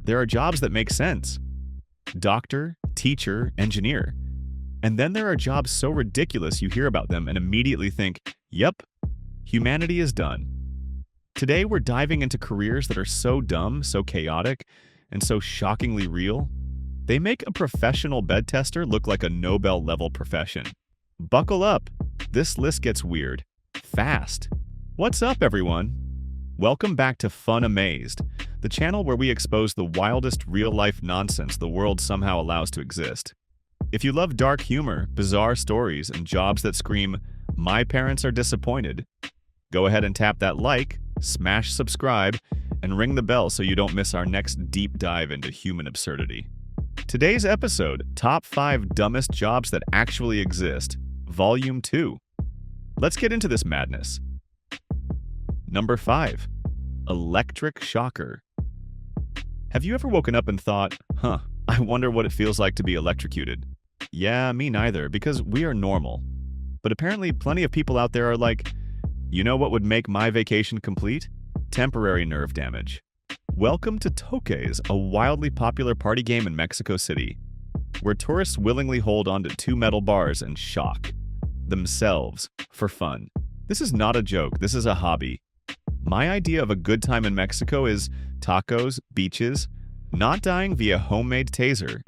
There are jobs that make sense. Doctor, teacher, engineer. And then there are jobs so ridiculous you hear about them and immediately think, yep, humanity is done. Today we're diving into careers that are so dumb, so chaotic, and so shockingly real, they make a professional bed tester look like a Nobel-level profession. Buckle up, this list gets weird. Fast. What's up, everyone? Welcome back to Fun Amazed, the channel where we expose the wildest real-life nonsense the world somehow allows to exist. If you love dark humor, bizarre stories, and jobs that scream, "My parents are disappointed," go ahead and tap that like, smash subscribe, and ring the bell so you don't miss our next deep dive into human absurdity. Today's episode, Top 5 Dumbest Jobs That Actually Exist, Volume 2. Let's get into this madness. Number 5. Electric shocker. Have you ever woken up and thought, I wonder what it feels like to be electrocuted? Yeah, me neither, because we are normal. But apparently plenty of people out there are like, you know what would make my vacation complete? Temporary nerve damage. Welcome to Toques, a wildly popular party game in Mexico City, where tourists willingly hold onto two metal bars and shock themselves for fun. This is not a joke, this is a hobby. My idea of a good time in Mexico is tacos, beaches, not dying via homemade taser.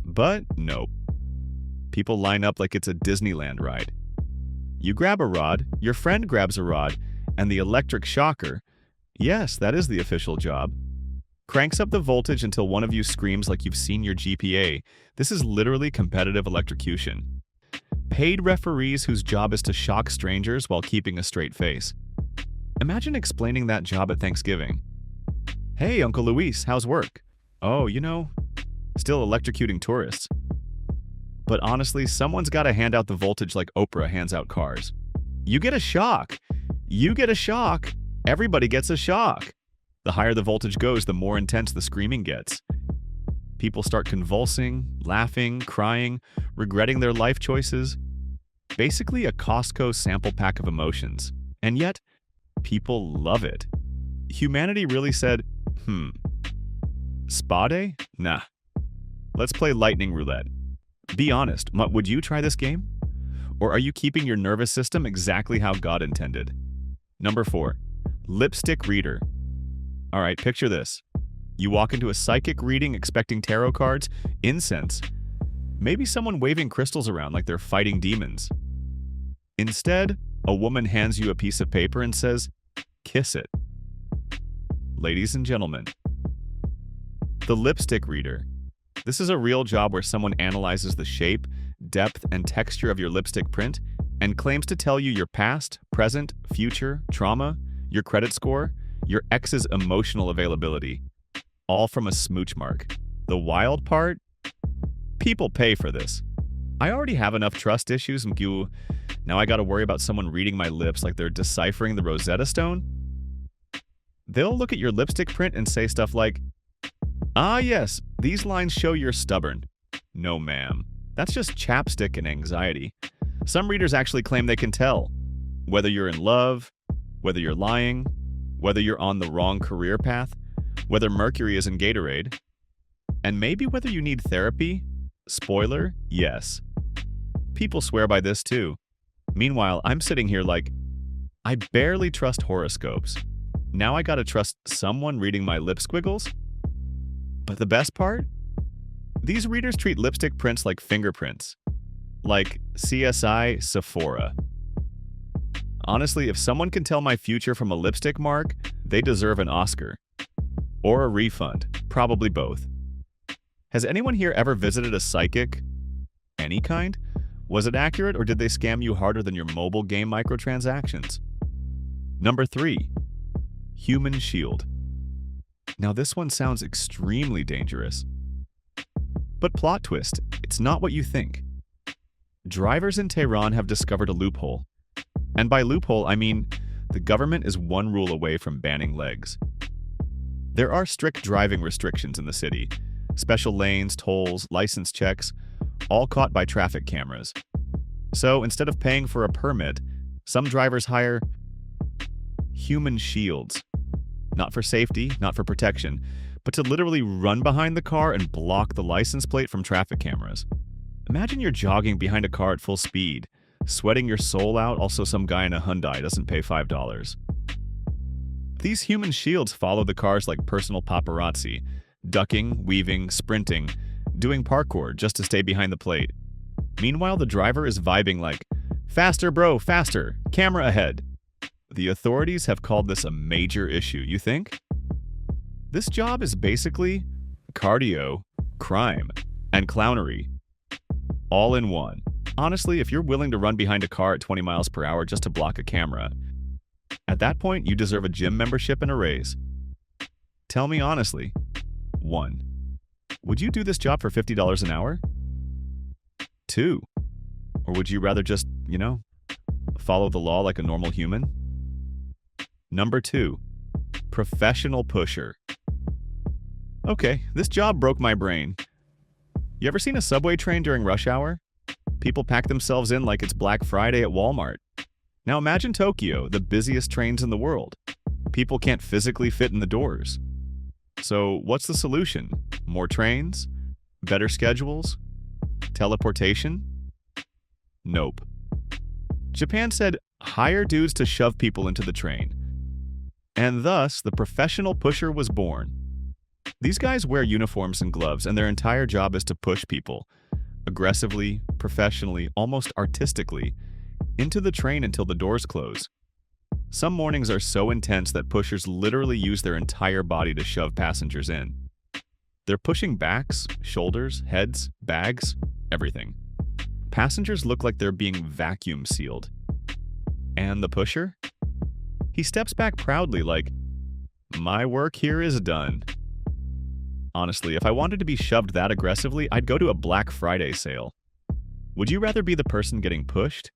But nope. People line up like it's a Disneyland ride. You grab a rod, your friend grabs a rod, and the electric shocker, yes, that is the official job, cranks up the voltage until one of you screams like you've seen your GPA. This is literally competitive electrocution. Paid referees whose job is to shock strangers while keeping a straight face. Imagine explaining that job at Thanksgiving. Hey, Uncle Luis, how's work? Oh, still electrocuting tourists. But honestly, someone's got to hand out the voltage like Oprah hands out cars. You get a shock. You get a shock. Everybody gets a shock. The higher the voltage goes, the more intense the screaming gets. People start convulsing, laughing, crying, regretting their life choices. Basically a Costco sample pack of emotions. And yet, people love it. Humanity really said, spa day? Nah. Let's play lightning roulette. Be honest, would you try this game? Or are you keeping your nervous system exactly how God intended? Number 4. Lipstick reader. Alright, picture this. You walk into a psychic reading expecting tarot cards, incense, maybe someone waving crystals around like they're fighting demons. Instead, a woman hands you a piece of paper and says, kiss it. Ladies and gentlemen, the lipstick reader. This is a real job where someone analyzes the shape, depth, and texture of your lipstick print and claims to tell you your past, present, future, trauma, your credit score, your ex's emotional availability, all from a smooch mark. The wild part? People pay for this. I already have enough trust issues, now I gotta worry about someone reading my lips like they're deciphering the Rosetta Stone? They'll look at your lipstick print and say stuff like, "Ah yes, these lines show you're stubborn." No ma'am, that's just chapstick and anxiety. Some readers actually claim they can tell whether you're in love, whether you're lying, whether you're on the wrong career path, whether Mercury is in Gatorade, and maybe whether you need therapy. Spoiler, yes. People swear by this too. Meanwhile, I'm sitting here like, I barely trust horoscopes. Now I gotta trust someone reading my lip squiggles? But the best part? These readers treat lipstick prints like fingerprints. Like CSI Sephora. Honestly, if someone can tell my future from a lipstick mark, they deserve an Oscar. Or a refund. Probably both. Has anyone here ever visited a psychic? Any kind? Was it accurate or did they scam you harder than your mobile game microtransactions? Number 3. Human shield. Now this one sounds extremely dangerous. But plot twist, it's not what you think. Drivers in Tehran have discovered a loophole. And by loophole, I mean the government is one rule away from banning legs. There are strict driving restrictions in the city. Special lanes, tolls, license checks, all caught by traffic cameras. So instead of paying for a permit, some drivers hire human shields. Not for safety, not for protection, but to literally run behind the car and block the license plate from traffic cameras. Imagine you're jogging behind a car at full speed, sweating your soul out, also some guy in a Hyundai doesn't pay $5. These human shields follow the cars like personal paparazzi, ducking, weaving, sprinting, doing parkour just to stay behind the plate. Meanwhile, the driver is vibing like, "Faster, bro, faster, camera ahead." The authorities have called this a major issue, you think? This job is basically cardio, crime, and clownery, all in one. Honestly, if you're willing to run behind a car at 20 miles per hour just to block a camera, at that point, you deserve a gym membership and a raise. Tell me honestly, 1. Would you do this job for $50 an hour? 2. Or would you rather just, follow the law like a normal human? Number 2, professional pusher. Okay, this job broke my brain. You ever seen a subway train during rush hour? People pack themselves in like it's Black Friday at Walmart. Now imagine Tokyo, the busiest trains in the world. People can't physically fit in the doors. So what's the solution? More trains? Better schedules? Teleportation? Nope. Japan said, hire dudes to shove people into the train. And thus, the professional pusher was born. These guys wear uniforms and gloves, and their entire job is to push people, aggressively, professionally, almost artistically, into the train until the doors close. Some mornings are so intense that pushers literally use their entire body to shove passengers in. They're pushing backs, shoulders, heads, bags, everything. Passengers look like they're being vacuum sealed. And the pusher? He steps back proudly like, "My work here is done." Honestly, if I wanted to be shoved that aggressively, I'd go to a Black Friday sale. Would you rather be the person getting pushed?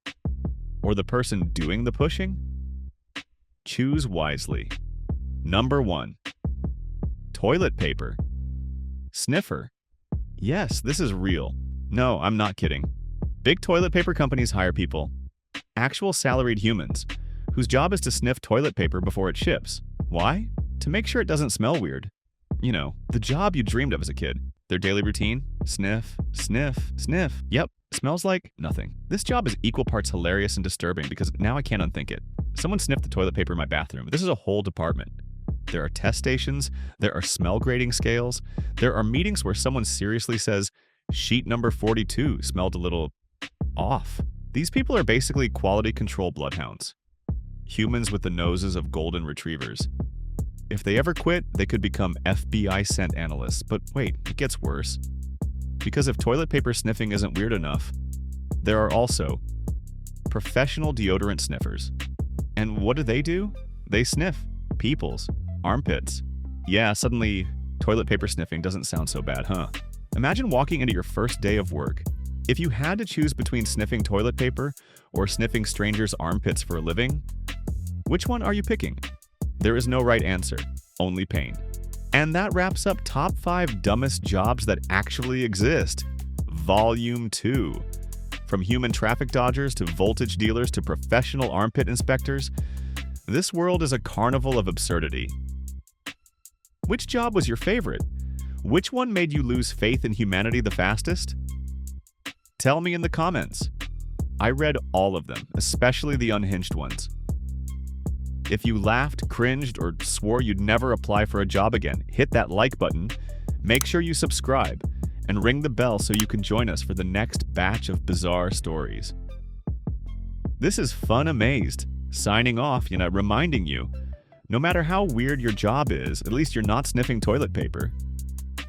Or the person doing the pushing? Choose wisely. Number 1. Toilet paper. Sniffer. Yes, this is real. No, I'm not kidding. Big toilet paper companies hire people, actual salaried humans, whose job is to sniff toilet paper before it ships. Why? To make sure it doesn't smell weird. The job you dreamed of as a kid. Their daily routine? Sniff, sniff, sniff. Yep, smells like nothing. This job is equal parts hilarious and disturbing because now I can't unthink it. Someone sniffed the toilet paper in my bathroom. This is a whole department. There are test stations, there are smell grading scales, there are meetings where someone seriously says, sheet number 42 smelled a little off. These people are basically quality control bloodhounds. Humans with the noses of golden retrievers. If they ever quit, they could become FBI scent analysts. But wait, it gets worse. Because if toilet paper sniffing isn't weird enough, there are also professional deodorant sniffers. And what do? They sniff people's armpits. Yeah, suddenly toilet paper sniffing doesn't sound so bad, huh? Imagine walking into your first day of work. If you had to choose between sniffing toilet paper or sniffing strangers' armpits for a living, which one are you picking? There is no right answer, only pain. And that wraps up Top 5 Dumbest Jobs That Actually Exist, Volume 2. From human traffic dodgers to voltage dealers to professional armpit inspectors, this world is a carnival of absurdity. Which job was your favorite? Which one made you lose faith in humanity the fastest? Tell me in the comments. I read all of them, especially the unhinged ones. If you laughed, cringed, or swore you'd never apply for a job again, hit that like button, make sure you subscribe, and ring the bell so you can join us for the next batch of bizarre stories. This is Fun Amazed, signing off, reminding you, no matter how weird your job is, at least you're not sniffing toilet paper.